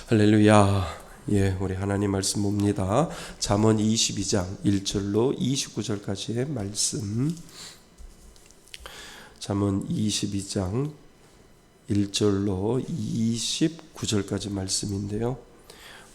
할렐루야. 예, 우리 하나님 말씀 봅니다. 잠언 22장 1절로 29절까지의 말씀. 잠언 22장 1절로 29절까지 말씀인데요.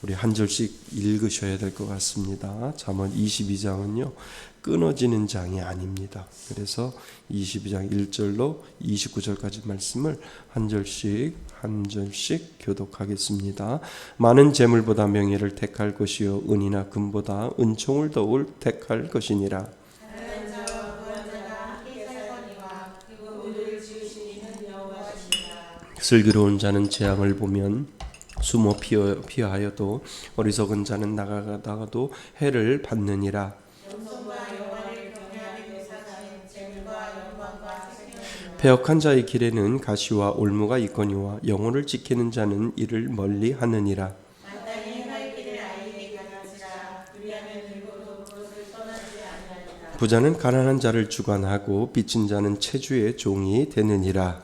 우리 한 절씩 읽으셔야 될 것 같습니다. 잠언 22장은요. 끊어지는 장이 아닙니다. 그래서 22장 1절로 29절까지 말씀을 한 절씩 교독하겠습니다. 많은 재물보다 명예를 택할 것이요 은이나 금보다 은총을 더욱 택할 것이니라. 슬기로운 자는 재앙을 보면 숨어 피하여도 어리석은 자는 나가다가도 해를 받느니라. 패역한 자의 길에는 가시와 올무가 있거니와 영혼을 지키는 자는 이를 멀리 하느니라. 부자는 가난한 자를 주관하고 빚진 자는 채주의 종이 되느니라.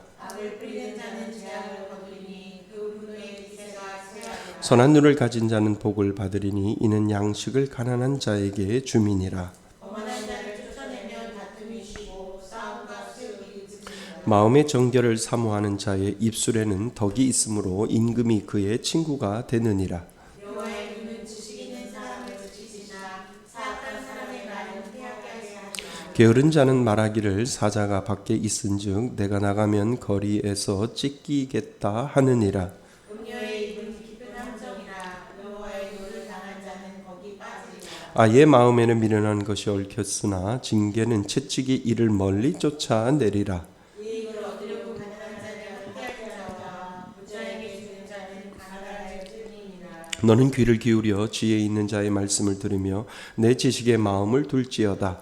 선한 눈을 가진 자는 복을 받으리니 이는 양식을 가난한 자에게 주민이라. 마음의 정결을 사모하는 자의 입술에는 덕이 있으므로 임금이 그의 친구가 되느니라. 게으른 자는 말하기를 사자가 밖에 있은즉 내가 나가면 거리에서 찢기겠다 하느니라. 아예 마음에는 미련한 것이 얽혔으나 징계는 채찍이 이를 멀리 쫓아내리라. 너는 귀를 기울여 지혜 있는 자의 말씀을 들으며 내 지식에 마음을 둘지어다.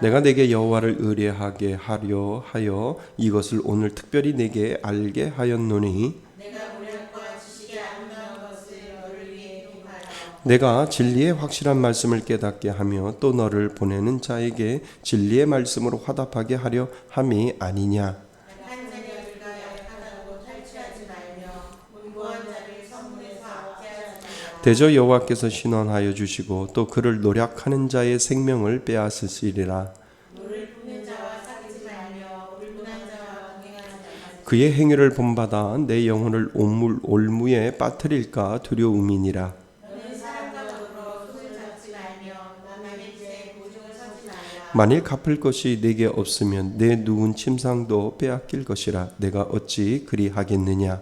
내가 내게 여호와를 의뢰하게 하려 하여 이것을 오늘 특별히 내게 알게 하였노니 내가 진리의 확실한 말씀을 깨닫게 하며 또 너를 보내는 자에게 진리의 말씀으로 화답하게 하려 함이 아니냐. 대저 여호와께서 신원하여 주시고 또 그를 노략하는 자의 생명을 빼앗으시리라. 그의 행위를 본받아 내 영혼을 올무에 빠뜨릴까 두려움이니라. 만일 갚을 것이 내게 없으면 내 누운 침상도 빼앗길 것이라. 내가 어찌 그리하겠느냐.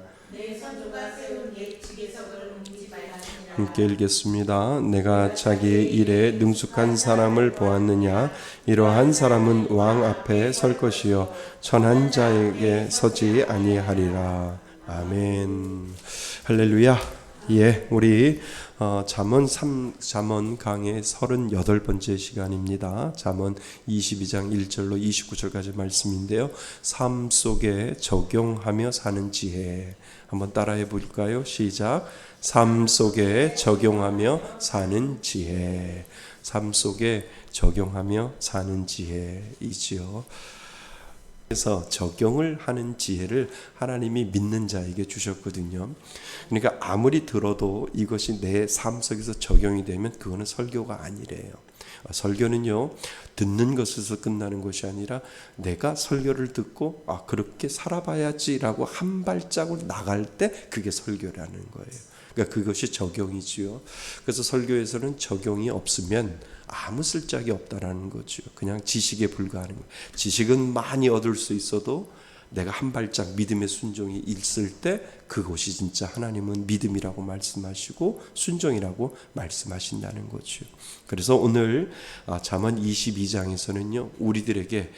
함께 읽겠습니다. 내가 자기의 일에 능숙한 사람을 보았느냐. 이러한 사람은 왕 앞에 설 것이요 천한 자에게 서지 아니하리라. 아멘. 할렐루야. 예, 우리 잠언 강의 38번째 시간입니다. 잠언 22장 1절로 29절까지 말씀인데요. 삶 속에 적용하며 사는 지혜. 한번 따라해 볼까요? 시작. 삶 속에 적용하며 사는 지혜. 삶 속에 적용하며 사는 지혜이지요. 그래서 적용을 하는 지혜를 하나님이 믿는 자에게 주셨거든요. 그러니까 아무리 들어도 이것이 내 삶 속에서 적용이 되면 그거는 설교가 아니래요. 설교는요, 듣는 것에서 끝나는 것이 아니라 내가 설교를 듣고 그렇게 살아봐야지라고 한 발자국 나갈 때 그게 설교라는 거예요. 그러니까 그것이 적용이지요. 그래서 설교에서는 적용이 없으면 아무 쓸데기 없다라는 거죠. 그냥 지식에 불과하는 거예요. 지식은 많이 얻을 수 있어도 내가 한 발짝 믿음의 순종이 있을 때 그것이 진짜 하나님은 믿음이라고 말씀하시고 순종이라고 말씀하신다는 거죠. 그래서 오늘 잠언 22장에서는요. 우리들에게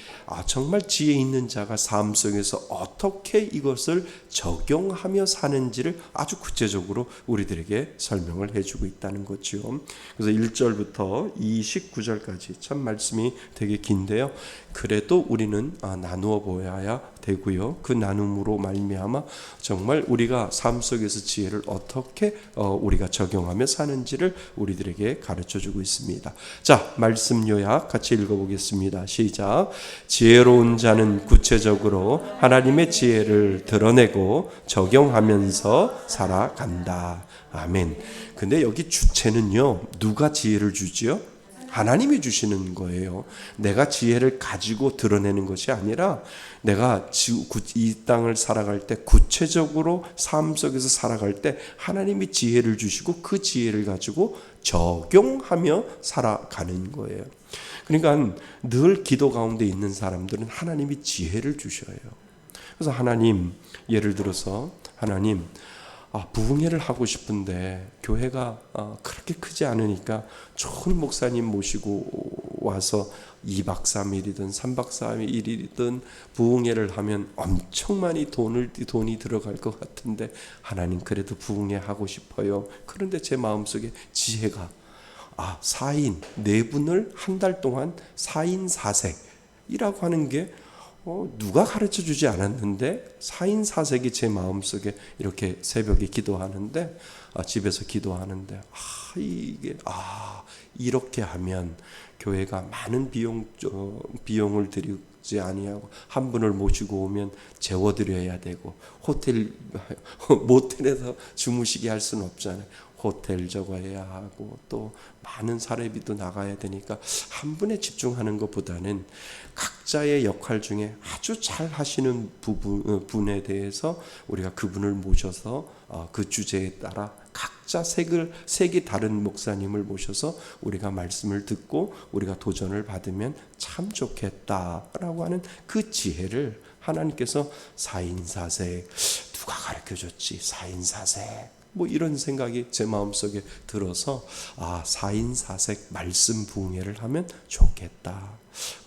정말 지혜 있는 자가 삶 속에서 어떻게 이것을 적용하며 사는지를 아주 구체적으로 우리들에게 설명을 해주고 있다는 거죠. 그래서 1절부터 29절까지 참 말씀이 되게 긴데요. 그래도 우리는 나누어 보아야 되고요. 그 나눔으로 말미암아 정말 우리가 삶 속에서 지혜를 어떻게 우리가 적용하며 사는지를 우리들에게 가르쳐주고 있습니다. 자, 말씀 요약 같이 읽어보겠습니다. 시작. 지혜로운 자는 구체적으로 하나님의 지혜를 드러내고 적용하면서 살아간다. 아멘. 근데 여기 주체는요, 누가 지혜를 주지요? 하나님이 주시는 거예요. 내가 지혜를 가지고 드러내는 것이 아니라 내가 이 땅을 살아갈 때 구체적으로 삶 속에서 살아갈 때 하나님이 지혜를 주시고 그 지혜를 가지고 적용하며 살아가는 거예요. 그러니까 늘 기도 가운데 있는 사람들은 하나님이 지혜를 주셔요. 그래서 하나님, 예를 들어서 하나님, 부흥회를 하고 싶은데 교회가 그렇게 크지 않으니까 좋은 목사님 모시고 와서 2박 3일이든 3박 4일이든 부흥회를 하면 엄청 많이 돈이 들어갈 것 같은데 하나님, 그래도 부흥회 하고 싶어요. 그런데 제 마음속에 지혜가 4인 4분을 한 달 동안 4인 4색이라고 하는 게 누가 가르쳐 주지 않았는데 4인 4색이 제 마음속에 이렇게 새벽에 기도하는데 집에서 기도하는데 이렇게 하면 교회가 많은 비용을 들이지 아니하고 한 분을 모시고 오면 재워드려야 되고 모텔에서 주무시게 할 수는 없잖아요. 호텔 적어야 하고 또 많은 사례비도 나가야 되니까 한 분에 집중하는 것보다는 각자의 역할 중에 아주 잘 하시는 분에 대해서 우리가 그분을 모셔서 그 주제에 따라 각자 색이 다른 목사님을 모셔서 우리가 말씀을 듣고 우리가 도전을 받으면 참 좋겠다라고 하는 그 지혜를 하나님께서 4인 4색 누가 가르쳐줬지? 4인 4색 뭐 이런 생각이 제 마음속에 들어서 4인 4색 말씀 부흥회를 하면 좋겠다.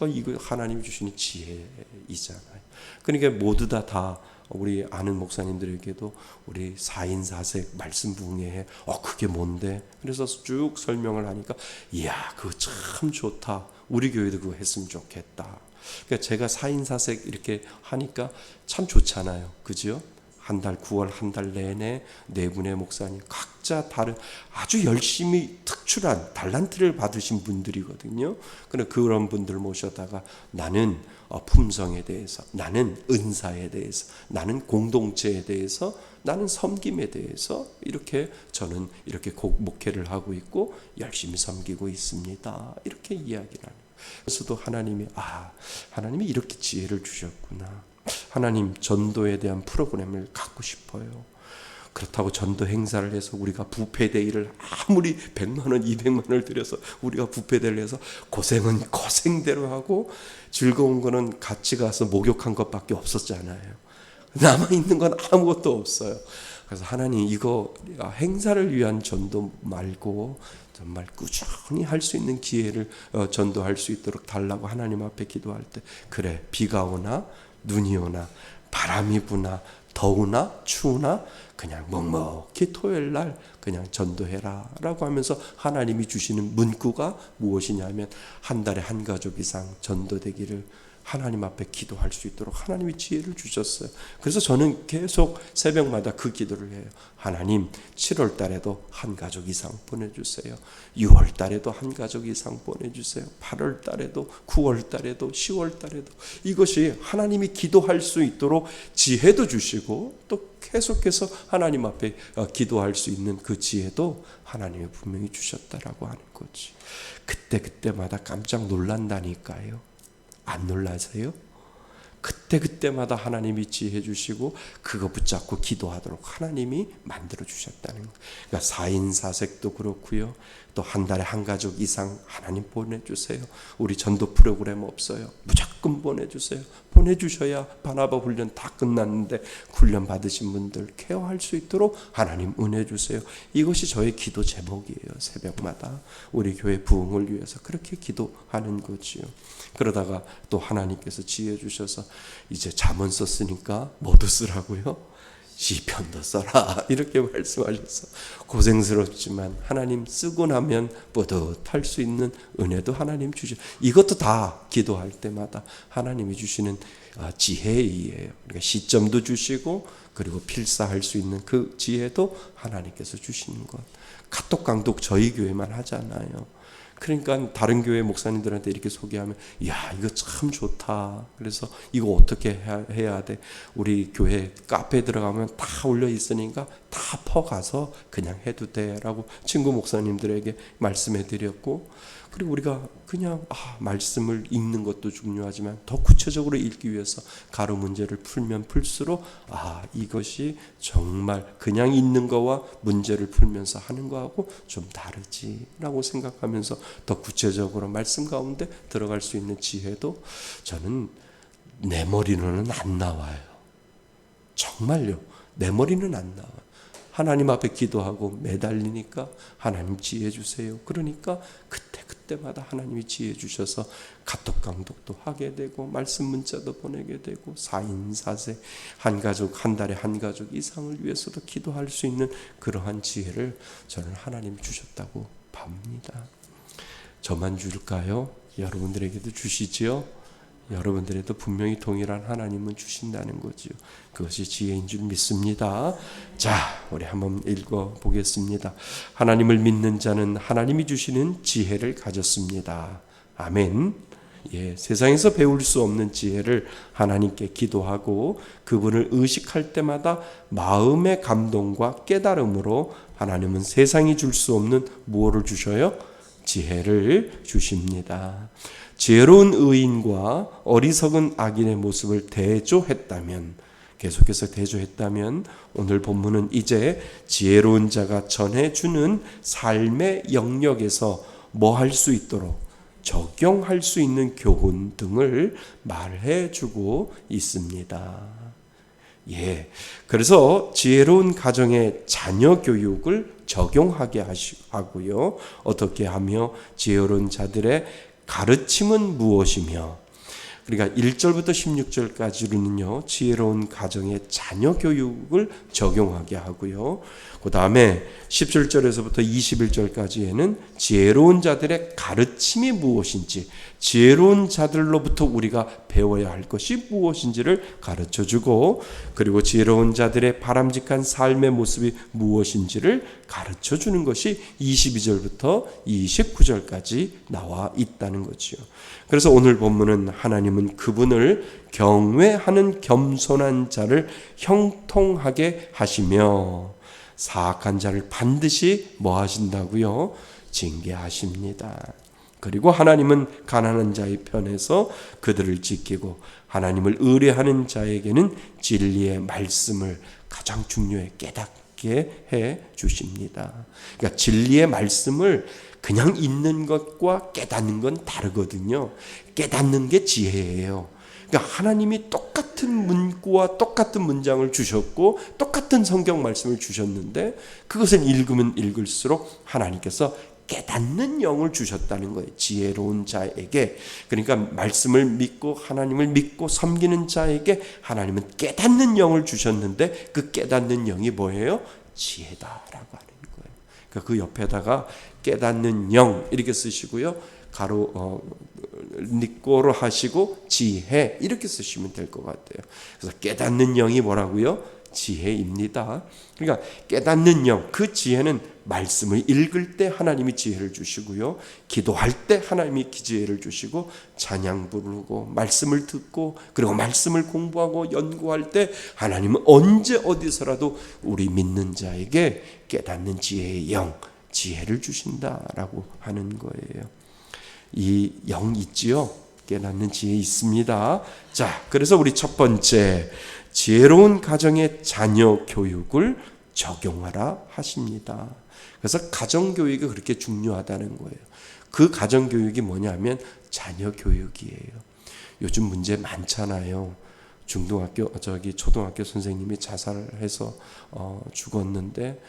이거 하나님이 주시는 지혜이잖아요. 그러니까 모두 다 우리 아는 목사님들에게도 우리 4인 4색 말씀 부흥회에 그게 뭔데? 그래서 쭉 설명을 하니까 이야, 그거 참 좋다. 우리 교회도 그거 했으면 좋겠다. 그러니까 제가 4인 4색 이렇게 하니까 참 좋잖아요. 그죠? 9월 한 달 내내 4분의 목사님 각자 다른 아주 열심히 특출한 달란트를 받으신 분들이거든요. 그런 분들 모셔다가 나는 품성에 대해서, 나는 은사에 대해서, 나는 공동체에 대해서, 나는 섬김에 대해서 이렇게 저는 이렇게 목회를 하고 있고 열심히 섬기고 있습니다. 이렇게 이야기를 하는. 그래서도 하나님이 이렇게 지혜를 주셨구나. 하나님, 전도에 대한 프로그램을 갖고 싶어요. 그렇다고 전도 행사를 해서 우리가 부패대회를 아무리 100만 원, 200만 원을 들여서 우리가 부패대회를 해서 고생은 고생대로 하고 즐거운 거는 같이 가서 목욕한 것밖에 없었잖아요. 남아있는 건 아무것도 없어요. 그래서 하나님, 이거 행사를 위한 전도 말고 정말 꾸준히 할 수 있는 기회를 전도할 수 있도록 달라고 하나님 앞에 기도할 때, 그래, 비가 오나 눈이 오나 바람이 부나 더우나 추우나 그냥 묵묵히 토요일 날 그냥 전도해라 라고 하면서 하나님이 주시는 문구가 무엇이냐면 한 달에 한 가족 이상 전도되기를 하나님 앞에 기도할 수 있도록 하나님이 지혜를 주셨어요. 그래서 저는 계속 새벽마다 그 기도를 해요. 하나님, 7월 달에도 한 가족 이상 보내주세요. 6월 달에도 한 가족 이상 보내주세요. 8월 달에도, 9월 달에도, 10월 달에도. 이것이 하나님이 기도할 수 있도록 지혜도 주시고 또 계속해서 하나님 앞에 기도할 수 있는 그 지혜도 하나님이 분명히 주셨다라고 하는 거지. 그때마다 깜짝 놀란다니까요. 안 놀라세요? 그때마다 하나님이 지혜 주시고 그거 붙잡고 기도하도록 하나님이 만들어 주셨다는 거예요. 그러니까 4인 4색도 그렇고요. 또 한 달에 한 가족 이상 하나님 보내주세요. 우리 전도 프로그램 없어요. 무조건 보내주세요. 보내주셔야 바나바 훈련 다 끝났는데 훈련 받으신 분들 케어할 수 있도록 하나님 은혜 주세요. 이것이 저의 기도 제목이에요. 새벽마다 우리 교회 부흥을 위해서 그렇게 기도하는 거지요. 그러다가 또 하나님께서 지혜 주셔서 이제 잠언 썼으니까 뭐도 쓰라고요? 시편도 써라 이렇게 말씀하셔서 고생스럽지만 하나님 쓰고 나면 뿌듯할 수 있는 은혜도 하나님 주셔. 이것도 다 기도할 때마다 하나님이 주시는 지혜이에요. 그러니까 시점도 주시고 그리고 필사할 수 있는 그 지혜도 하나님께서 주시는 것. 카톡 강독 저희 교회만 하잖아요. 그러니까 다른 교회 목사님들한테 이렇게 소개하면 야 이거 참 좋다. 그래서 이거 어떻게 해야 돼? 우리 교회 카페에 들어가면 다 올려 있으니까 다 퍼가서 그냥 해도 돼라고 친구 목사님들에게 말씀해 드렸고, 그리고 우리가 그냥 말씀을 읽는 것도 중요하지만 더 구체적으로 읽기 위해서 가로 문제를 풀면 풀수록 이것이 정말 그냥 읽는 거와 문제를 풀면서 하는 거하고 좀 다르지라고 생각하면서 더 구체적으로 말씀 가운데 들어갈 수 있는 지혜도 저는 내 머리로는 안 나와요. 정말요. 내 머리는 안 나와요. 하나님 앞에 기도하고 매달리니까 하나님 지혜 주세요. 그러니까 그때마다 하나님이 지혜 주셔서 카톡 강독도 하게 되고 말씀 문자도 보내게 되고 4인 4세 한 가족 한 달에 한 가족 이상을 위해서도 기도할 수 있는 그러한 지혜를 저는 하나님이 주셨다고 봅니다. 저만 줄까요? 여러분들에게도 주시지요? 여러분들에도 분명히 동일한 하나님은 주신다는 거지요. 그것이 지혜인 줄 믿습니다. 자, 우리 한번 읽어보겠습니다. 하나님을 믿는 자는 하나님이 주시는 지혜를 가졌습니다. 아멘. 세상에서 배울 수 없는 지혜를 하나님께 기도하고 그분을 의식할 때마다 마음의 감동과 깨달음으로 하나님은 세상이 줄 수 없는 무엇을 주셔요? 지혜를 주십니다. 지혜로운 의인과 어리석은 악인의 모습을 대조했다면, 계속해서 대조했다면 오늘 본문은 이제 지혜로운 자가 전해주는 삶의 영역에서 뭐 할 수 있도록 적용할 수 있는 교훈 등을 말해주고 있습니다. 그래서 지혜로운 가정의 자녀 교육을 적용하게 하고요. 어떻게 하며 지혜로운 자들의 가르침은 무엇이며, 그러니까 1절부터 16절까지는요 지혜로운 가정의 자녀 교육을 적용하게 하고요. 그 다음에 17절에서부터 21절까지에는 지혜로운 자들의 가르침이 무엇인지, 지혜로운 자들로부터 우리가 배워야 할 것이 무엇인지를 가르쳐주고, 그리고 지혜로운 자들의 바람직한 삶의 모습이 무엇인지를 가르쳐주는 것이 22절부터 29절까지 나와 있다는 거죠. 그래서 오늘 본문은 하나님은 그분을 경외하는 겸손한 자를 형통하게 하시며 사악한 자를 반드시 뭐 하신다고요? 징계하십니다. 그리고 하나님은 가난한 자의 편에서 그들을 지키고 하나님을 의뢰하는 자에게는 진리의 말씀을 가장 중요히 깨닫게 해 주십니다. 그러니까 진리의 말씀을 그냥 읽는 것과 깨닫는 건 다르거든요. 깨닫는 게 지혜예요. 그러니까 하나님이 똑같은 문구와 똑같은 문장을 주셨고 똑같은 성경 말씀을 주셨는데 그것을 읽으면 읽을수록 하나님께서 깨닫는 영을 주셨다는 거예요. 지혜로운 자에게. 그러니까 말씀을 믿고 하나님을 믿고 섬기는 자에게 하나님은 깨닫는 영을 주셨는데 그 깨닫는 영이 뭐예요? 지혜다라고 하는 거예요. 그러니까 그 옆에다가 깨닫는 영 이렇게 쓰시고요. 가로 니꼬로 하시고 지혜 이렇게 쓰시면 될 것 같아요. 그래서 깨닫는 영이 뭐라고요? 지혜입니다. 그러니까 깨닫는 영, 그 지혜는 말씀을 읽을 때 하나님이 지혜를 주시고요. 기도할 때 하나님이 지혜를 주시고 찬양 부르고 말씀을 듣고 그리고 말씀을 공부하고 연구할 때 하나님은 언제 어디서라도 우리 믿는 자에게 깨닫는 지혜의 영, 지혜를 주신다라고 하는 거예요. 이 영 있지요? 깨닫는 지혜 있습니다. 자, 그래서 우리 첫 번째 지혜로운 가정의 자녀 교육을 적용하라 하십니다. 그래서 가정교육이 그렇게 중요하다는 거예요. 그 가정교육이 뭐냐면 자녀 교육이에요. 요즘 문제 많잖아요. 초등학교 선생님이 자살해서 죽었는데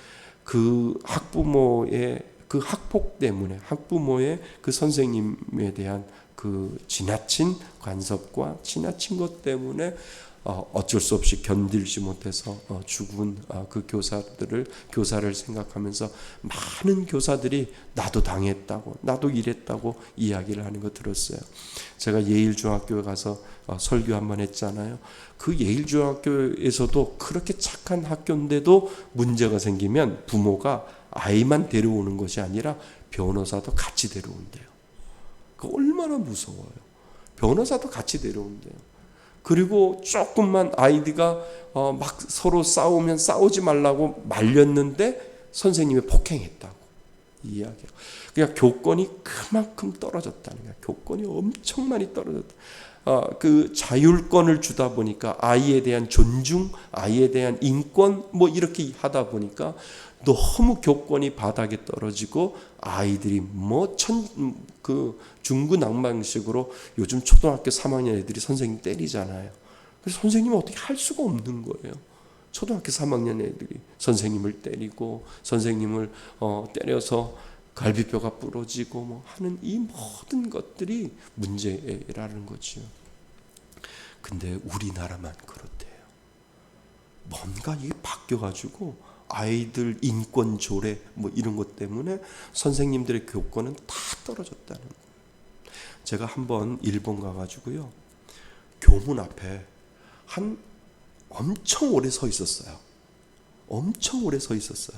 그 학부모의 그 학폭 때문에 학부모의 그 선생님에 대한 그 지나친 간섭과 지나친 것 때문에 어쩔 수 없이 견딜지 못해서 죽은 그 교사를 생각하면서 많은 교사들이 나도 당했다고, 나도 이랬다고 이야기를 하는 거 들었어요. 제가 예일 중학교에 가서 설교 한번 했잖아요. 그 예일 중학교에서도 그렇게 착한 학교인데도 문제가 생기면 부모가 아이만 데려오는 것이 아니라 변호사도 같이 데려온대요. 그 얼마나 무서워요. 변호사도 같이 데려온대요. 그리고 조금만 아이디가 막 서로 싸우면 싸우지 말라고 말렸는데 선생님이 폭행했다고 이야기해요. 그러니까 교권이 그만큼 떨어졌다는 거예요. 교권이 엄청 많이 떨어졌다. 그 자율권을 주다 보니까 아이에 대한 존중, 아이에 대한 인권 뭐 이렇게 하다 보니까 너무 교권이 바닥에 떨어지고 아이들이 중구난방식으로 요즘 초등학교 3학년 애들이 선생님 때리잖아요. 그래서 선생님은 어떻게 할 수가 없는 거예요. 초등학교 3학년 애들이 선생님을 때리고 선생님을 때려서 갈비뼈가 부러지고 뭐 하는 이 모든 것들이 문제라는 거죠. 근데 우리나라만 그렇대요. 뭔가 이게 바뀌어가지고 아이들 인권 조례 뭐 이런 것 때문에 선생님들의 교권은 다 떨어졌다는 거예요. 제가 한번 일본 가가지고요, 교문 앞에 엄청 오래 서 있었어요. 엄청 오래 서 있었어요.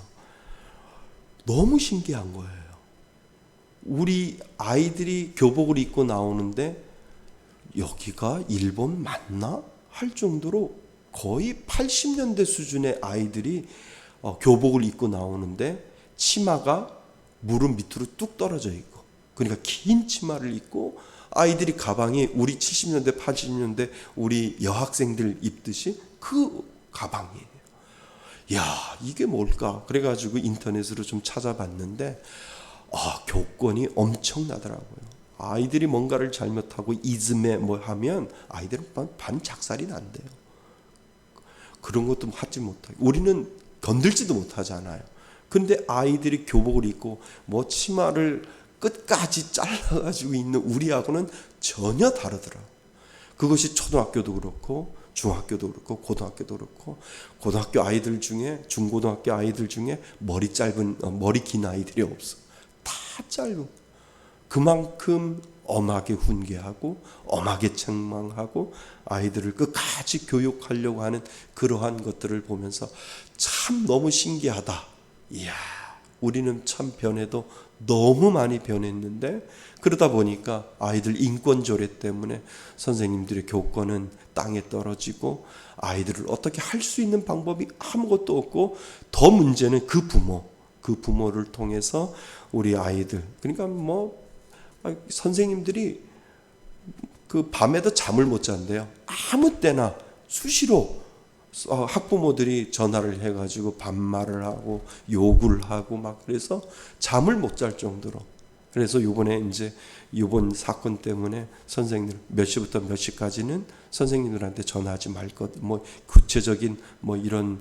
너무 신기한 거예요. 우리 아이들이 교복을 입고 나오는데 여기가 일본 맞나? 할 정도로 거의 80년대 수준의 아이들이 교복을 입고 나오는데 치마가 무릎 밑으로 뚝 떨어져 있고, 그러니까 긴 치마를 입고 아이들이 가방이 우리 70년대 80년대 우리 여학생들 입듯이 그 가방이에요. 야, 이게 뭘까? 그래가지고 인터넷으로 좀 찾아봤는데 교권이 엄청나더라고요. 아이들이 뭔가를 잘못하고 이즘에 뭐 하면 아이들은 반 작살이 난대요. 그런 것도 하지 못하고 우리는 건들지도 못하잖아요. 근데 아이들이 교복을 입고 뭐 치마를 끝까지 잘라가지고 있는 우리하고는 전혀 다르더라고요. 그것이 초등학교도 그렇고 중학교도 그렇고 고등학교도 그렇고, 고등학교 아이들 중에 중고등학교 아이들 중에 머리 긴 아이들이 없어. 다 짧은. 그만큼 엄하게 훈계하고 엄하게 책망하고 아이들을 끝까지 교육하려고 하는 그러한 것들을 보면서 참 너무 신기하다. 이야, 우리는 참 변해도 너무 많이 변했는데, 그러다 보니까 아이들 인권 조례 때문에 선생님들의 교권은 땅에 떨어지고 아이들을 어떻게 할 수 있는 방법이 아무것도 없고, 더 문제는 그 부모를 통해서 우리 아이들, 그러니까 선생님들이 그 밤에도 잠을 못 잔대요. 아무 때나 수시로 학부모들이 전화를 해가지고 반말을 하고 욕을 하고 막, 그래서 잠을 못 잘 정도로. 그래서 이번 사건 때문에 선생님들 몇 시부터 몇 시까지는 선생님들한테 전화하지 말 것, 구체적인 이런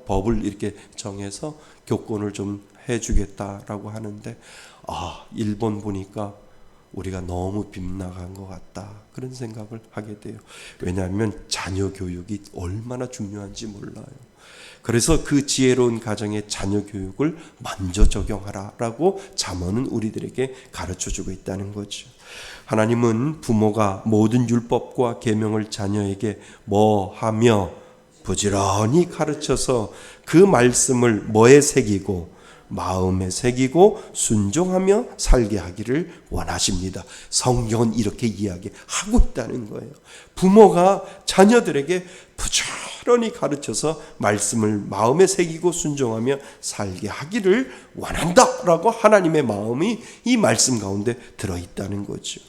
법을 이렇게 정해서 교권을 좀 해주겠다라고 하는데, 일본 보니까 우리가 너무 빗나간 것 같다, 그런 생각을 하게 돼요. 왜냐하면 자녀 교육이 얼마나 중요한지 몰라요. 그래서 그 지혜로운 가정의 자녀 교육을 먼저 적용하라라고 잠언은 우리들에게 가르쳐주고 있다는 거죠. 하나님은 부모가 모든 율법과 계명을 자녀에게 뭐하며 부지런히 가르쳐서 그 말씀을 뭐에 새기고 마음에 새기고 순종하며 살게 하기를 원하십니다. 성경은 이렇게 이야기하고 있다는 거예요. 부모가 자녀들에게 부지런히 가르쳐서 말씀을 마음에 새기고 순종하며 살게 하기를 원한다라고 하나님의 마음이 이 말씀 가운데 들어있다는 거죠.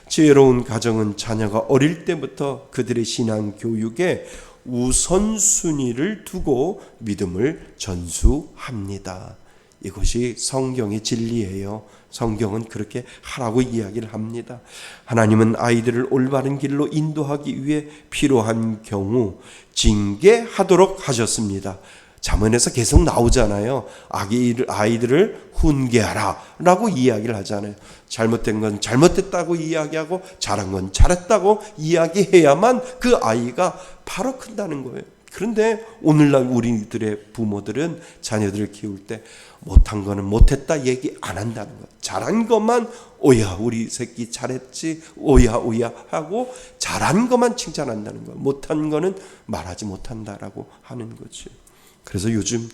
지혜로운 가정은 자녀가 어릴 때부터 그들의 신앙 교육에 우선순위를 두고 믿음을 전수합니다. 이것이 성경의 진리예요. 성경은 그렇게 하라고 이야기를 합니다. 하나님은 아이들을 올바른 길로 인도하기 위해 필요한 경우 징계하도록 하셨습니다. 잠언에서 계속 나오잖아요. 아이들을 훈계하라 라고 이야기를 하잖아요. 잘못된 건 잘못됐다고 이야기하고 잘한 건 잘했다고 이야기해야만 그 아이가 바로 큰다는 거예요. 그런데 오늘날 우리들의 부모들은 자녀들을 키울 때 못한 거는 못했다 얘기 안 한다는 거예요. 잘한 것만 오야 우리 새끼 잘했지 오야 오야 하고 잘한 것만 칭찬한다는 거예요. 못한 거는 말하지 못한다라고 하는 거죠. 그래서 요즘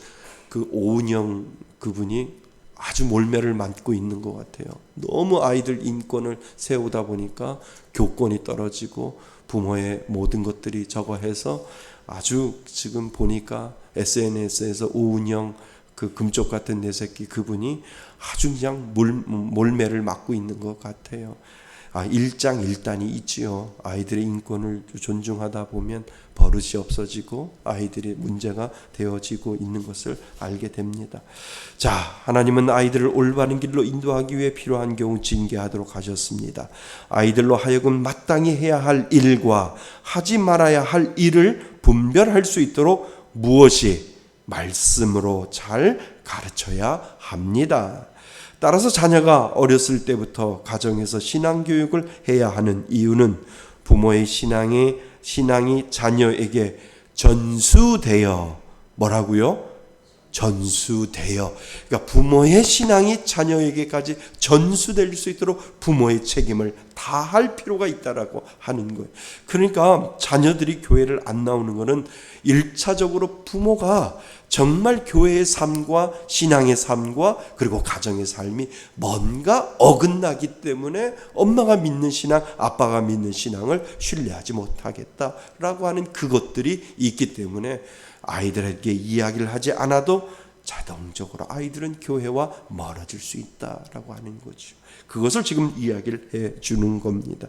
그 오은영 그분이 아주 몰매를 맞고 있는 것 같아요. 너무 아이들 인권을 세우다 보니까 교권이 떨어지고 부모의 모든 것들이 저거 해서 아주 지금 보니까 SNS에서 오은영 그 금쪽 같은 내 새끼 그분이 아주 그냥 몰매를 맞고 있는 것 같아요. 일장일단이 있지요. 아이들의 인권을 존중하다 보면 버릇이 없어지고 아이들의 문제가 되어지고 있는 것을 알게 됩니다. 자, 하나님은 아이들을 올바른 길로 인도하기 위해 필요한 경우 징계하도록 하셨습니다. 아이들로 하여금 마땅히 해야 할 일과 하지 말아야 할 일을 분별할 수 있도록 무엇이 말씀으로 잘 가르쳐야 합니다. 따라서 자녀가 어렸을 때부터 가정에서 신앙교육을 해야 하는 이유는 부모의 신앙이 자녀에게 전수되어 뭐라고요? 전수되어 그러니까 부모의 신앙이 자녀에게까지 전수될 수 있도록 부모의 책임을 다할 필요가 있다라고 하는 거예요. 그러니까 자녀들이 교회를 안 나오는 것은 1차적으로 부모가 정말 교회의 삶과 신앙의 삶과 그리고 가정의 삶이 뭔가 어긋나기 때문에 엄마가 믿는 신앙, 아빠가 믿는 신앙을 신뢰하지 못하겠다라고 하는 그것들이 있기 때문에 아이들에게 이야기를 하지 않아도 자동적으로 아이들은 교회와 멀어질 수 있다라고 하는 거죠. 그것을 지금 이야기를 해 주는 겁니다.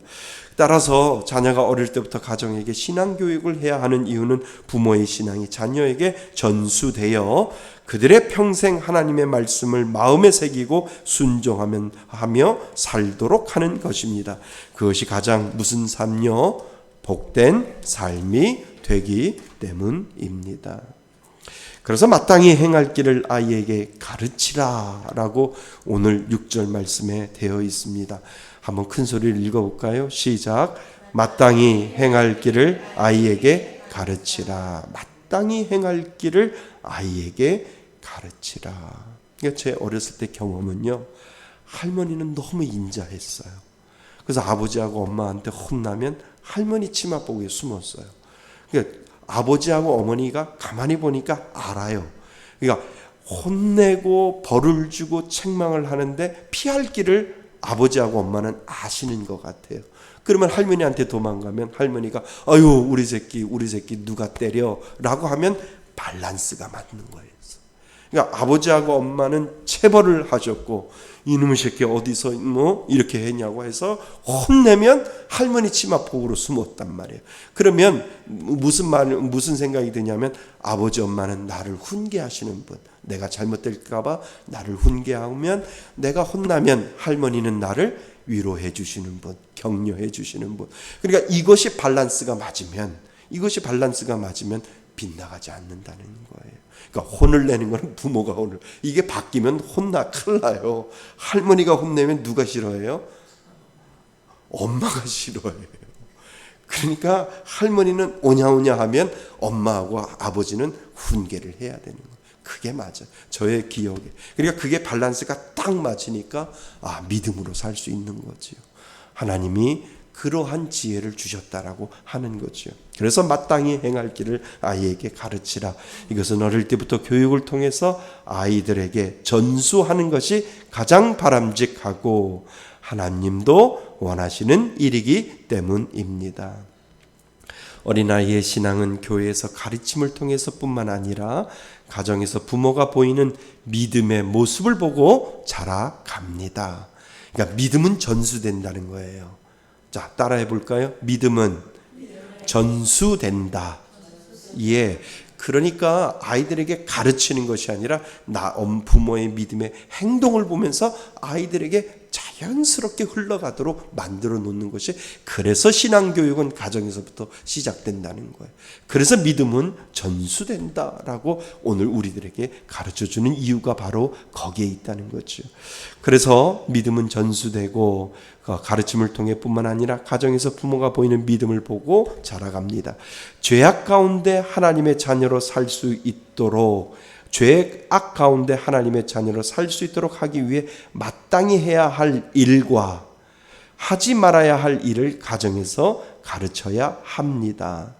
따라서 자녀가 어릴 때부터 가정에게 신앙교육을 해야 하는 이유는 부모의 신앙이 자녀에게 전수되어 그들의 평생 하나님의 말씀을 마음에 새기고 순종하며 살도록 하는 것입니다. 그것이 가장 무슨 삶요? 복된 삶이 되기 때문입니다. 그래서 마땅히 행할 길을 아이에게 가르치라 라고 오늘 6절 말씀에 되어 있습니다. 한번 큰 소리를 읽어볼까요? 시작. 마땅히 행할 길을 아이에게 가르치라. 마땅히 행할 길을 아이에게 가르치라. 그러니까 제 어렸을 때 경험은요. 할머니는 너무 인자했어요. 그래서 아버지하고 엄마한테 혼나면 할머니 치마보기에 숨었어요. 그러니까 아버지하고 어머니가 가만히 보니까 알아요. 그러니까 혼내고 벌을 주고 책망을 하는데 피할 길을 아버지하고 엄마는 아시는 것 같아요. 그러면 할머니한테 도망가면 할머니가 아유 우리 새끼 누가 때려 라고 하면 밸런스가 맞는 거예요. 그러니까 아버지하고 엄마는 체벌을 하셨고 이놈의 새끼 어디서 뭐 이렇게 했냐고 해서 혼내면 할머니 치마폭으로 숨었단 말이에요. 그러면 무슨 생각이 드냐면 아버지 엄마는 나를 훈계하시는 분, 내가 잘못될까 봐 나를 훈계하면 내가 혼나면 할머니는 나를 위로해 주시는 분, 격려해 주시는 분. 그러니까 이것이 밸런스가 맞으면 빗나가지 않는다는 거예요. 그러니까 혼을 내는 건 부모가 이게 바뀌면 큰일 나요. 할머니가 혼내면 누가 싫어해요? 엄마가 싫어해요. 그러니까 할머니는 오냐오냐 하면 엄마하고 아버지는 훈계를 해야 되는 거예요. 그게 맞아. 저의 기억에. 그러니까 그게 밸런스가 딱 맞으니까 믿음으로 살 수 있는 거지요. 하나님이 그러한 지혜를 주셨다라고 하는 거죠. 그래서 마땅히 행할 길을 아이에게 가르치라. 이것은 어릴 때부터 교육을 통해서 아이들에게 전수하는 것이 가장 바람직하고 하나님도 원하시는 일이기 때문입니다. 어린아이의 신앙은 교회에서 가르침을 통해서뿐만 아니라 가정에서 부모가 보이는 믿음의 모습을 보고 자라갑니다. 그러니까 믿음은 전수된다는 거예요. 자, 따라해 볼까요? 믿음은 전수된다. 예. 그러니까 아이들에게 가르치는 것이 아니라 부모의 믿음의 행동을 보면서 아이들에게 자연스럽게 흘러가도록 만들어 놓는 것이, 그래서 신앙교육은 가정에서부터 시작된다는 거예요. 그래서 믿음은 전수된다라고 오늘 우리들에게 가르쳐주는 이유가 바로 거기에 있다는 거죠. 그래서 믿음은 전수되고 가르침을 통해 뿐만 아니라 가정에서 부모가 보이는 믿음을 보고 자라갑니다. 죄악 가운데 하나님의 자녀로 살 수 있도록, 죄악 가운데 하나님의 자녀로 살 수 있도록 하기 위해 마땅히 해야 할 일과 하지 말아야 할 일을 가정에서 가르쳐야 합니다.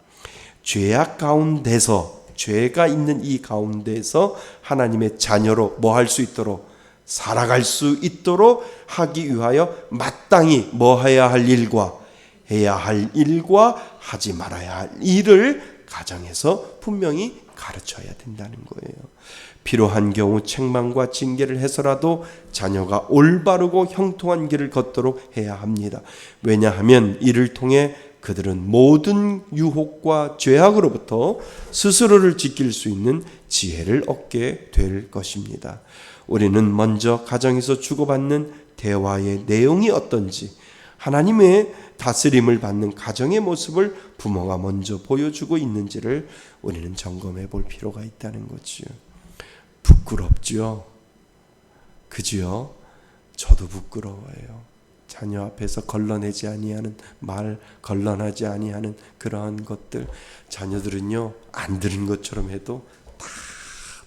죄악 가운데서, 죄가 있는 이 가운데서 하나님의 자녀로 뭐 할 수 있도록, 살아갈 수 있도록 하기 위하여 마땅히 뭐 해야 할 일과 해야 할 일과 하지 말아야 할 일을 가정에서 분명히 가르쳐야 된다는 거예요. 필요한 경우 책망과 징계를 해서라도 자녀가 올바르고 형통한 길을 걷도록 해야 합니다. 왜냐하면 이를 통해 그들은 모든 유혹과 죄악으로부터 스스로를 지킬 수 있는 지혜를 얻게 될 것입니다. 우리는 먼저 가정에서 주고받는 대화의 내용이 어떤지, 하나님의 다스림을 받는 가정의 모습을 부모가 먼저 보여주고 있는지를 우리는 점검해 볼 필요가 있다는 거지요. 부끄럽죠? 그지요? 저도 부끄러워요. 자녀 앞에서 걸러내지 아니하는 말, 걸러내지 아니하는 그러한 것들, 자녀들은요 안 들은 것처럼 해도 다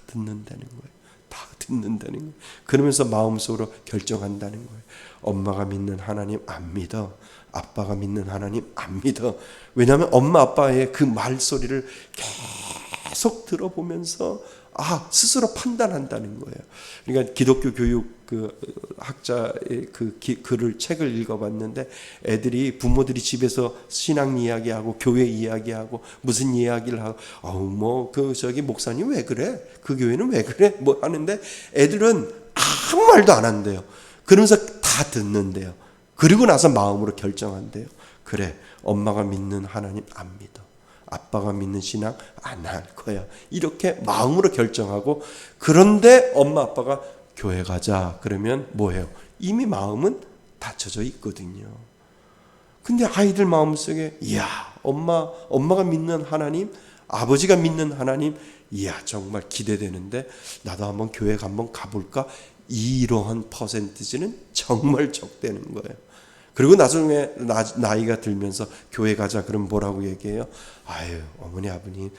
듣는다는 거예요. 다 듣는다는 거예요. 그러면서 마음속으로 결정한다는 거예요. 엄마가 믿는 하나님 안 믿어. 아빠가 믿는 하나님 안 믿어. 왜냐하면 엄마 아빠의 그 말소리를 계속 들어보면서 스스로 판단한다는 거예요. 그러니까 기독교 교육 학자의 책을 읽어봤는데, 애들이, 부모들이 집에서 신앙 이야기하고 교회 이야기하고 무슨 이야기를 하고, 저기 목사님 왜 그래? 그 교회는 왜 그래? 뭐 하는데 애들은 아무 말도 안 한대요. 그러면서 다 듣는데요. 그리고 나서 마음으로 결정한대요. 그래, 엄마가 믿는 하나님 안 믿어. 아빠가 믿는 신앙 안 할 거야. 이렇게 마음으로 결정하고, 그런데 엄마 아빠가 교회 가자 그러면 뭐해요? 이미 마음은 닫혀져 있거든요. 근데 아이들 마음속에 엄마가 믿는 하나님, 아버지가 믿는 하나님, 정말 기대되는데 나도 한번 교회 한번 가볼까? 이러한 퍼센티지는 정말 적대는 거예요. 그리고 나중에 나이가 들면서 교회 가자 그러면 뭐라고 얘기해요? 어머니 아버님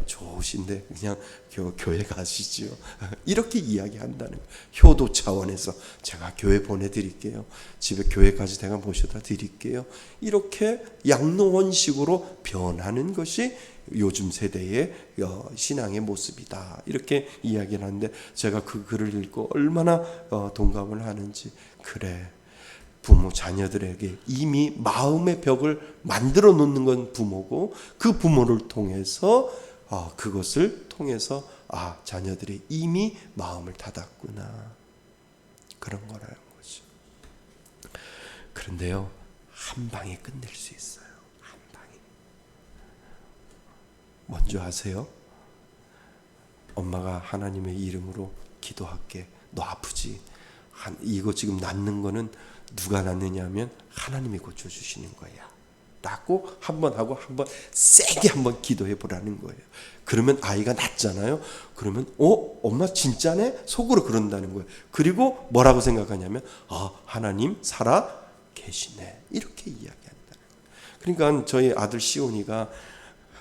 좋으신데 그냥 교회 가시죠. 이렇게 이야기한다는 거예요. 효도 차원에서 제가 교회 보내드릴게요. 집에 교회까지 제가 모셔다 드릴게요. 이렇게 양로원식으로 변하는 것이 요즘 세대의 신앙의 모습이다. 이렇게 이야기를 하는데, 제가 그 글을 읽고 얼마나 동감을 하는지. 그래, 부모 자녀들에게 이미 마음의 벽을 만들어 놓는 건 부모고, 그 부모를 통해서 그것을 통해서 자녀들이 이미 마음을 닫았구나, 그런 거라는 거죠. 그런데요, 한 방에 끝낼 수 있어요. 한 방에. 뭔지 아세요? 엄마가 하나님의 이름으로 기도할게. 너 아프지? 이거 지금 낫는 거는 누가 낫느냐 하면 하나님이 고쳐주시는 거야 라고 한번 하고 한번 세게 한번 기도해 보라는 거예요. 그러면 아이가 낫잖아요. 그러면 엄마 진짜네? 속으로 그런다는 거예요. 그리고 뭐라고 생각하냐면 하나님 살아 계시네, 이렇게 이야기한다는 거예요. 그러니까 저희 아들 시온이가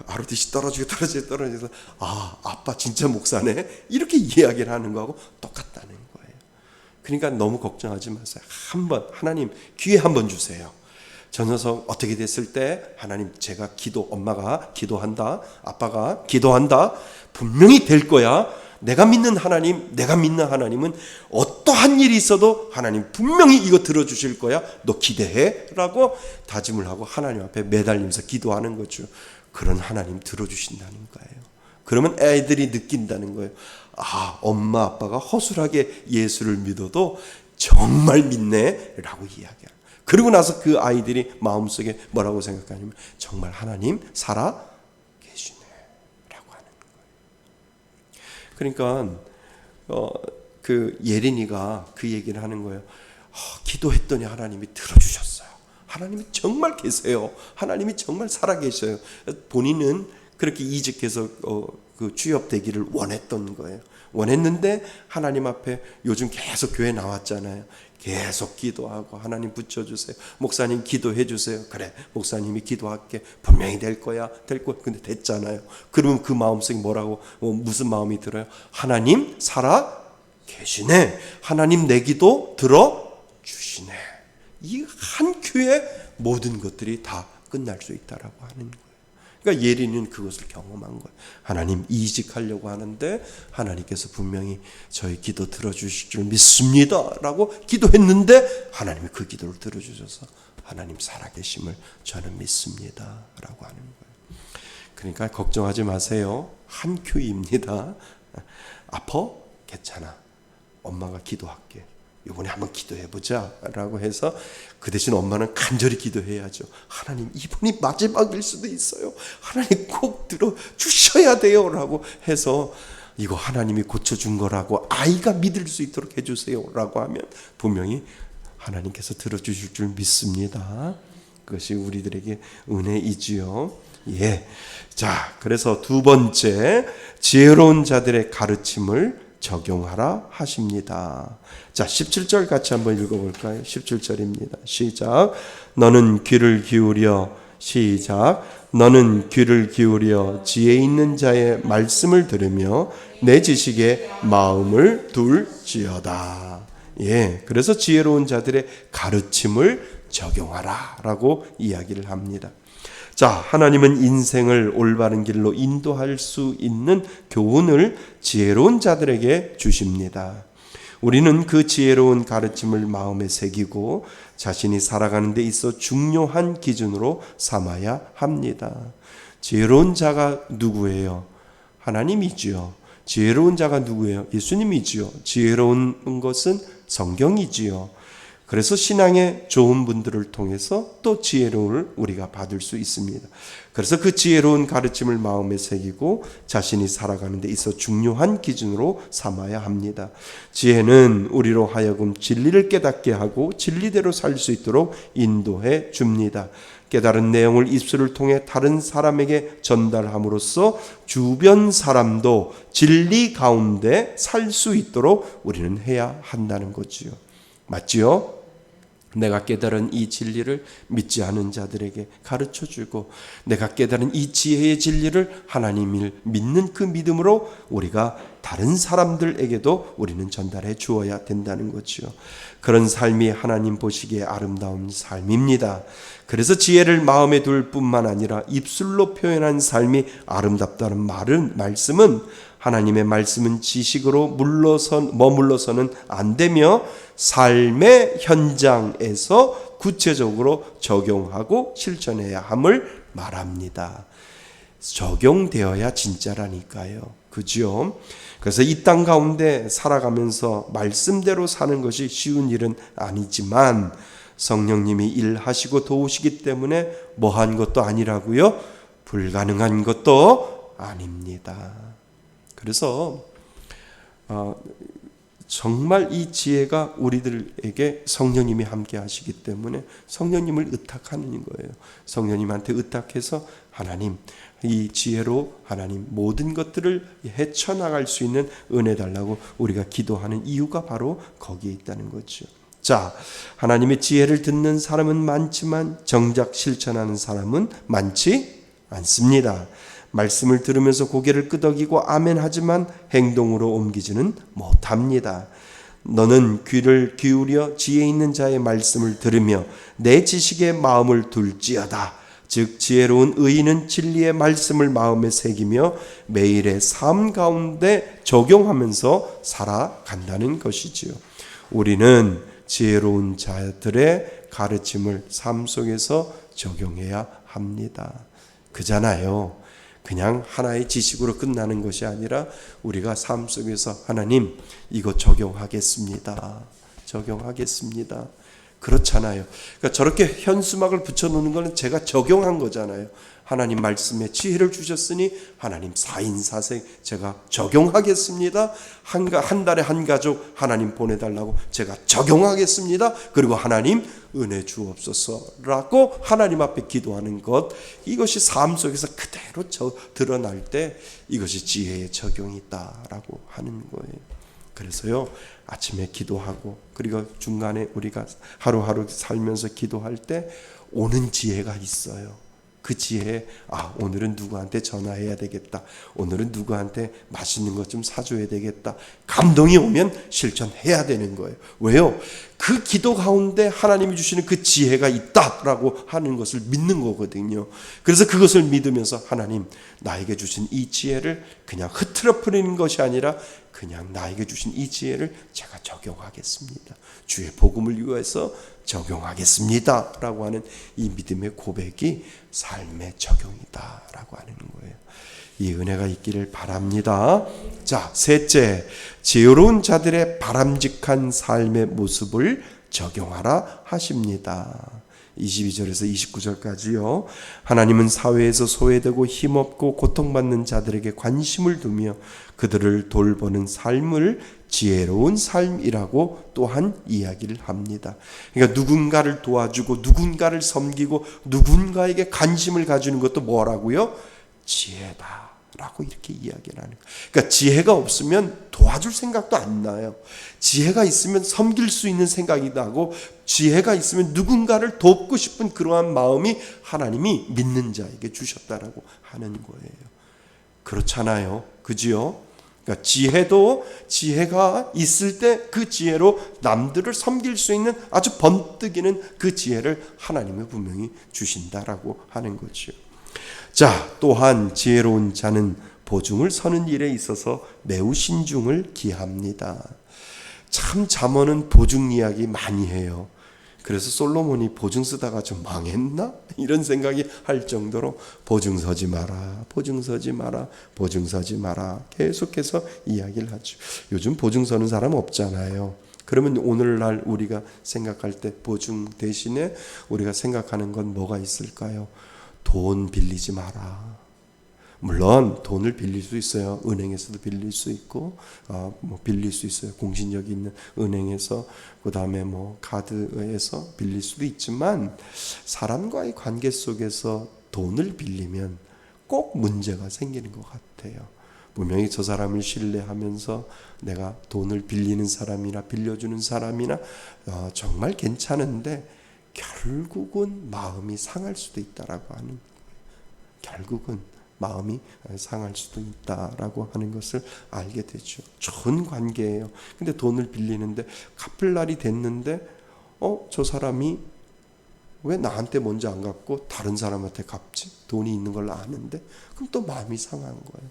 아르듯이 떨어져서 아빠 진짜 목사네, 이렇게 이야기를 하는 거하고 똑같다는 거예요. 그러니까 너무 걱정하지 마세요. 하나님 기회 한번 주세요. 저 녀석 어떻게 됐을 때 하나님, 제가 엄마가 기도한다, 아빠가 기도한다, 분명히 될 거야. 내가 믿는 하나님은 어떠한 일이 있어도 하나님 분명히 이거 들어주실 거야. 너 기대해 라고 다짐을 하고 하나님 앞에 매달리면서 기도하는 거죠. 그런 하나님 들어주신다는 거예요. 그러면 애들이 느낀다는 거예요. 엄마 아빠가 허술하게 예수를 믿어도 정말 믿네 라고 이야기해요. 그리고 나서 그 아이들이 마음속에 뭐라고 생각하냐면, 정말 하나님 살아 계시네 라고 하는 거예요. 그러니까 그 예린이가 그 얘기를 하는 거예요. 기도했더니 하나님이 들어주셨어요. 하나님이 정말 계세요. 하나님이 정말 살아계셔요. 본인은 그렇게 이직해서 그 취업되기를 원했던 거예요. 원했는데 하나님 앞에 요즘 계속 교회 나왔잖아요. 계속 기도하고 하나님 붙여주세요. 목사님 기도해 주세요. 그래, 목사님이 기도할게. 분명히 될 거야. 근데 됐잖아요. 그러면 그 마음속에 뭐라고 무슨 마음이 들어요? 하나님 살아 계시네. 하나님 내 기도 들어주시네. 이 한 큐에 모든 것들이 다 끝날 수 있다라고 하는 거예요. 그러니까 예린이는 그것을 경험한 거예요. 하나님 이직하려고 하는데 하나님께서 분명히 저희 기도 들어주실 줄 믿습니다 라고 기도했는데 하나님이 그 기도를 들어주셔서 하나님 살아계심을 저는 믿습니다 라고 하는 거예요. 그러니까 걱정하지 마세요. 한 큐입니다. 아파? 괜찮아. 엄마가 기도할게. 이번에 한번 기도해보자 라고 해서 그 대신 엄마는 간절히 기도해야죠. 하나님 이번이 마지막일 수도 있어요. 하나님 꼭 들어주셔야 돼요 라고 해서 이거 하나님이 고쳐준 거라고 아이가 믿을 수 있도록 해주세요 라고 하면 분명히 하나님께서 들어주실 줄 믿습니다. 그것이 우리들에게 은혜이지요. 예. 자, 그래서 두 번째, 지혜로운 자들의 가르침을 적용하라 하십니다. 자, 17절 같이 한번 읽어볼까요? 17절입니다. 시작. 너는 귀를 기울여 시작. 너는 귀를 기울여 지혜 있는 자의 말씀을 들으며 내 지식에 마음을 둘지어다. 예, 그래서 지혜로운 자들의 가르침을 적용하라라고 이야기를 합니다. 자, 하나님은 인생을 올바른 길로 인도할 수 있는 교훈을 지혜로운 자들에게 주십니다. 우리는 그 지혜로운 가르침을 마음에 새기고 자신이 살아가는 데 있어 중요한 기준으로 삼아야 합니다. 지혜로운 자가 누구예요? 하나님이지요. 지혜로운 자가 누구예요? 예수님이지요. 지혜로운 것은 성경이지요. 그래서 신앙의 좋은 분들을 통해서 또 지혜로움을 우리가 받을 수 있습니다. 그래서 그 지혜로운 가르침을 마음에 새기고 자신이 살아가는 데 있어 중요한 기준으로 삼아야 합니다. 지혜는 우리로 하여금 진리를 깨닫게 하고 진리대로 살 수 있도록 인도해 줍니다. 깨달은 내용을 입술을 통해 다른 사람에게 전달함으로써 주변 사람도 진리 가운데 살 수 있도록 우리는 해야 한다는 거지요. 맞지요? 내가 깨달은 이 진리를 믿지 않은 자들에게 가르쳐주고 내가 깨달은 이 지혜의 진리를 하나님을 믿는 그 믿음으로 우리가 다른 사람들에게도 우리는 전달해 주어야 된다는 거죠. 그런 삶이 하나님 보시기에 아름다운 삶입니다. 그래서 지혜를 마음에 둘 뿐만 아니라 입술로 표현한 삶이 아름답다는 말씀은 하나님의 말씀은 지식으로 머물러서는 안 되며 삶의 현장에서 구체적으로 적용하고 실천해야 함을 말합니다. 적용되어야 진짜라니까요. 그죠? 그래서 이 땅 가운데 살아가면서 말씀대로 사는 것이 쉬운 일은 아니지만 성령님이 일하시고 도우시기 때문에 뭐한 것도 아니라고요? 불가능한 것도 아닙니다. 그래서 정말 이 지혜가 우리들에게 성령님이 함께 하시기 때문에 성령님을 의탁하는 거예요. 성령님한테 의탁해서 하나님 이 지혜로 하나님 모든 것들을 헤쳐나갈 수 있는 은혜 달라고 우리가 기도하는 이유가 바로 거기에 있다는 거죠. 자, 하나님의 지혜를 듣는 사람은 많지만 정작 실천하는 사람은 많지 않습니다. 말씀을 들으면서 고개를 끄덕이고 아멘 하지만 행동으로 옮기지는 못합니다. 너는 귀를 기울여 지혜 있는 자의 말씀을 들으며 내 지식에 마음을 둘지어다. 즉 지혜로운 의인은 진리의 말씀을 마음에 새기며 매일의 삶 가운데 적용하면서 살아간다는 것이지요. 우리는 지혜로운 자들의 가르침을 삶 속에서 적용해야 합니다. 그잖아요. 그냥 하나의 지식으로 끝나는 것이 아니라 우리가 삶 속에서 하나님 이거 적용하겠습니다. 적용하겠습니다. 그렇잖아요. 그러니까 저렇게 현수막을 붙여놓는 거는 제가 적용한 거잖아요. 하나님 말씀에 지혜를 주셨으니 하나님 4인 4색 제가 적용하겠습니다. 한 달에 한 가족 하나님 보내달라고 제가 적용하겠습니다. 그리고 하나님 은혜 주옵소서라고 하나님 앞에 기도하는 것, 이것이 삶 속에서 그대로 드러날 때 이것이 지혜의 적용이 있다라고 하는 거예요. 그래서요, 아침에 기도하고 그리고 중간에 우리가 하루하루 살면서 기도할 때 오는 지혜가 있어요. 그 지혜에 오늘은 누구한테 전화해야 되겠다, 오늘은 누구한테 맛있는 것 좀 사줘야 되겠다, 감동이 오면 실천해야 되는 거예요. 왜요? 그 기도 가운데 하나님이 주시는 그 지혜가 있다라고 하는 것을 믿는 거거든요. 그래서 그것을 믿으면서 하나님, 나에게 주신 이 지혜를 그냥 흐트러뜨리는 것이 아니라 그냥 나에게 주신 이 지혜를 제가 적용하겠습니다. 주의 복음을 위해서 적용하겠습니다 라고 하는 이 믿음의 고백이 삶의 적용이다 라고 하는 거예요. 이 은혜가 있기를 바랍니다. 자, 셋째, 지혜로운 자들의 바람직한 삶의 모습을 적용하라 하십니다. 22절에서 29절까지요. 하나님은 사회에서 소외되고 힘없고 고통받는 자들에게 관심을 두며 그들을 돌보는 삶을 지혜로운 삶이라고 또한 이야기를 합니다. 그러니까 누군가를 도와주고 누군가를 섬기고 누군가에게 관심을 가지는 것도 뭐라고요? 지혜다라고 이렇게 이야기를 하는 거예요. 그러니까 지혜가 없으면 도와줄 생각도 안 나요. 지혜가 있으면 섬길 수 있는 생각이 나고, 지혜가 있으면 누군가를 돕고 싶은 그러한 마음이 하나님이 믿는 자에게 주셨다라고 하는 거예요. 그렇잖아요. 그지요? 그러니까 지혜가 있을 때 그 지혜로 남들을 섬길 수 있는 아주 번뜩이는 그 지혜를 하나님이 분명히 주신다라고 하는 거죠. 자, 또한 지혜로운 자는 보증을 서는 일에 있어서 매우 신중을 기합니다. 참 잠언은 보증 이야기 많이 해요. 그래서 솔로몬이 보증 쓰다가 좀 망했나? 이런 생각이 할 정도로 보증 서지 마라, 보증 서지 마라, 보증 서지 마라 계속해서 이야기를 하죠. 요즘 보증 서는 사람 없잖아요. 그러면 오늘날 우리가 생각할 때 보증 대신에 우리가 생각하는 건 뭐가 있을까요? 돈 빌리지 마라. 물론 돈을 빌릴 수 있어요. 은행에서도 빌릴 수 있고, 빌릴 수 있어요. 공신력 있는 은행에서, 그 다음에 카드에서 빌릴 수도 있지만, 사람과의 관계 속에서 돈을 빌리면 꼭 문제가 생기는 것 같아요. 분명히 저 사람을 신뢰하면서 내가 돈을 빌리는 사람이나 빌려주는 사람이나 정말 괜찮은데 결국은 마음이 상할 수도 있다라고 하는, 결국은 마음이 상할 수도 있다라고 하는 것을 알게 되죠. 좋은 관계예요. 근데 돈을 빌리는데 갚을 날이 됐는데 저 사람이 왜 나한테 먼저 안 갚고 다른 사람한테 갚지? 돈이 있는 걸 아는데. 그럼 또 마음이 상한 거예요.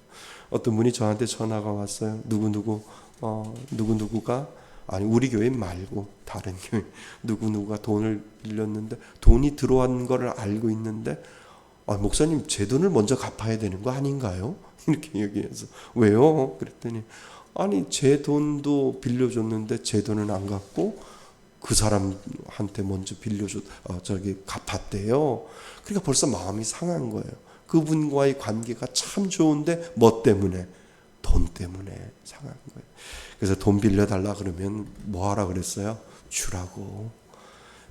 어떤 분이 저한테 전화가 왔어요. 누구누구가, 아니 우리 교회 말고 다른 교회 누구누구가 돈을 빌렸는데 돈이 들어온 걸 알고 있는데, 목사님 제 돈을 먼저 갚아야 되는 거 아닌가요? 이렇게 얘기해서 왜요? 그랬더니 아니 제 돈도 빌려줬는데 제 돈은 안 갚고 그 사람한테 먼저 갚았대요. 그러니까 벌써 마음이 상한 거예요. 그분과의 관계가 참 좋은데 뭐 때문에? 돈 때문에 상한 거예요. 그래서 돈 빌려달라 그러면 뭐 하라 그랬어요? 주라고.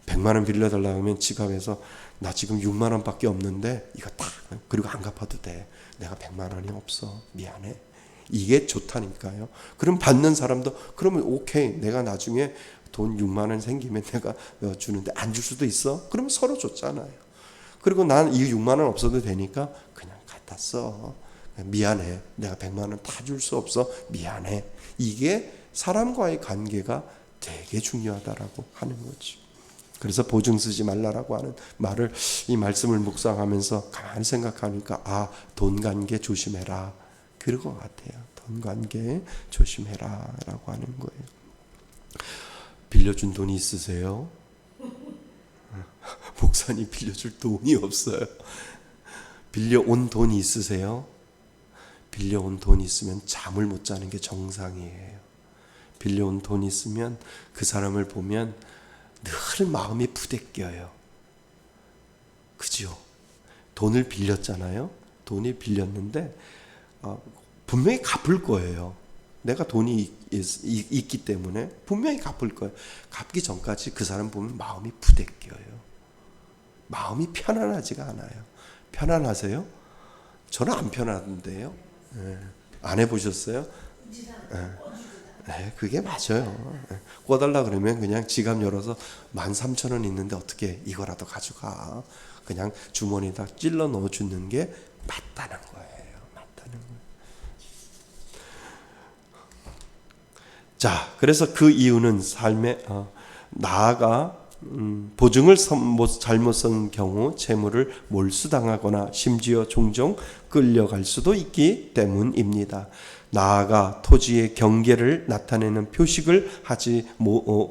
100만 원 빌려달라 하면 지갑에서 나 지금 6만 원밖에 없는데 이거 딱, 그리고 안 갚아도 돼. 내가 100만 원이 없어. 미안해. 이게 좋다니까요. 그럼 받는 사람도 그러면 오케이. 내가 나중에 돈 6만 원 생기면 내가 주는데 안 줄 수도 있어. 그러면 서로 줬잖아요. 그리고 난 이 6만 원 없어도 되니까 그냥 갖다 써. 미안해. 내가 100만 원 다 줄 수 없어. 미안해. 이게 사람과의 관계가 되게 중요하다라고 하는 거죠. 그래서 보증 쓰지 말라라고 하는 말을, 이 말씀을 묵상하면서 가만히 생각하니까 돈 관계 조심해라. 그럴 것 같아요. 돈 관계 조심해라 라고 하는 거예요. 빌려준 돈이 있으세요? 목사님 빌려줄 돈이 없어요. 빌려온 돈이 있으세요? 빌려온 돈이 있으면 잠을 못 자는 게 정상이에요. 빌려온 돈이 있으면 그 사람을 보면 늘 마음이 부대껴요. 그죠? 돈을 빌렸잖아요. 돈이 빌렸는데 분명히 갚을 거예요. 내가 돈이 있기 때문에 분명히 갚을 거예요. 갚기 전까지 그 사람 보면 마음이 부대껴요. 마음이 편안하지가 않아요. 편안하세요? 저는 안 편한데요. 안 해보셨어요? 네, 그게 맞아요. 꿔달라 그러면 그냥 지갑 열어서 13,000원 있는데 어떻게 이거라도 가져가. 그냥 주머니에다 찔러 넣어주는 게 맞다는 거예요. 맞다는 거예요. 자, 그래서 그 이유는 삶에 나아가 보증을 잘못 쓴 경우 재물을 몰수당하거나 심지어 종종 끌려갈 수도 있기 때문입니다. 나아가 토지의 경계를 나타내는 표식을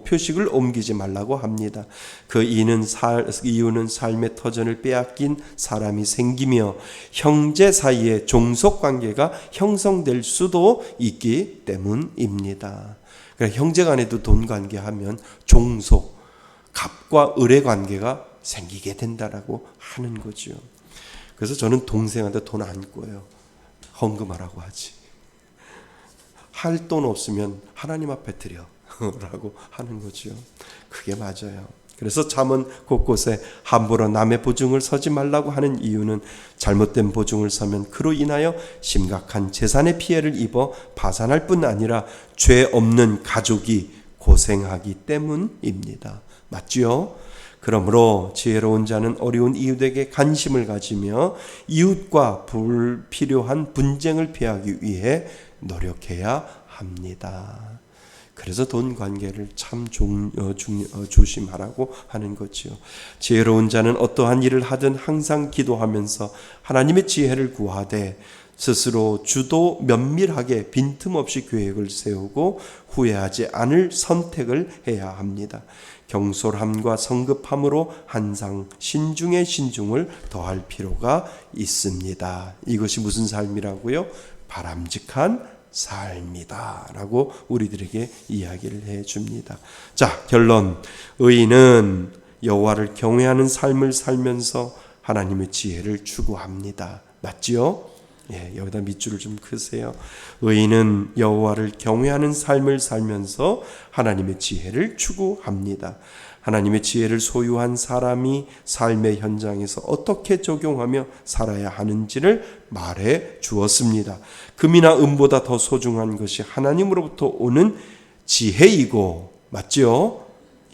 표식을 옮기지 말라고 합니다. 그 이유는 삶의 터전을 빼앗긴 사람이 생기며 형제 사이의 종속 관계가 형성될 수도 있기 때문입니다. 그러니까 형제 간에도 돈 관계하면 종속, 갑과 을의 관계가 생기게 된다라고 하는 거죠. 그래서 저는 동생한테 돈 안 꿔요. 헌금하라고 하지. 할 돈 없으면 하나님 앞에 드려 라고 하는 거죠. 그게 맞아요. 그래서 잠언 곳곳에 함부로 남의 보증을 서지 말라고 하는 이유는 잘못된 보증을 서면 그로 인하여 심각한 재산의 피해를 입어 파산할 뿐 아니라 죄 없는 가족이 고생하기 때문입니다. 맞지요? 그러므로 지혜로운 자는 어려운 이웃에게 관심을 가지며 이웃과 불필요한 분쟁을 피하기 위해 노력해야 합니다. 그래서 돈 관계를 참 조심하라고 하는 거지요. 지혜로운 자는 어떠한 일을 하든 항상 기도하면서 하나님의 지혜를 구하되 스스로 주도 면밀하게 빈틈없이 계획을 세우고 후회하지 않을 선택을 해야 합니다. 경솔함과 성급함으로 항상 신중에 신중을 더할 필요가 있습니다. 이것이 무슨 삶이라고요? 바람직한 삶이다 라고 우리들에게 이야기를 해줍니다. 자, 결론. 의인은 여호와를 경외하는 삶을 살면서 하나님의 지혜를 추구합니다. 맞지요? 예, 여기다 밑줄을 좀 그으세요. 의인은 여호와를 경외하는 삶을 살면서 하나님의 지혜를 추구합니다. 하나님의 지혜를 소유한 사람이 삶의 현장에서 어떻게 적용하며 살아야 하는지를 말해 주었습니다. 금이나 은보다 더 소중한 것이 하나님으로부터 오는 지혜이고, 맞죠?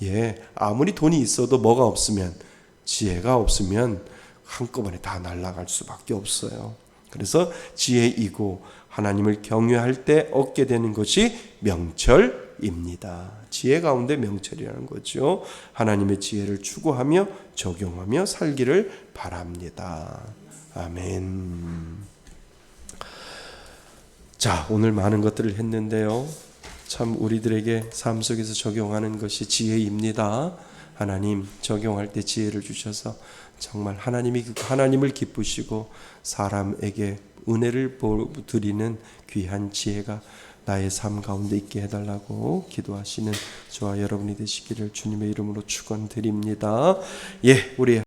예, 아무리 돈이 있어도 뭐가 없으면, 지혜가 없으면 한꺼번에 다 날아갈 수밖에 없어요. 그래서 지혜이고 하나님을 경외할 때 얻게 되는 것이 명철입니다. 지혜 가운데 명철이라는 거죠. 하나님의 지혜를 추구하며 적용하며 살기를 바랍니다. 아멘. 자, 오늘 많은 것들을 했는데요. 참 우리들에게 삶 속에서 적용하는 것이 지혜입니다. 하나님 적용할 때 지혜를 주셔서 정말 하나님을 기쁘시고 사람에게 은혜를 드리는 귀한 지혜가 나의 삶 가운데 있게 해달라고 기도하시는 저와 여러분이 되시기를 주님의 이름으로 축원드립니다. 예, 우리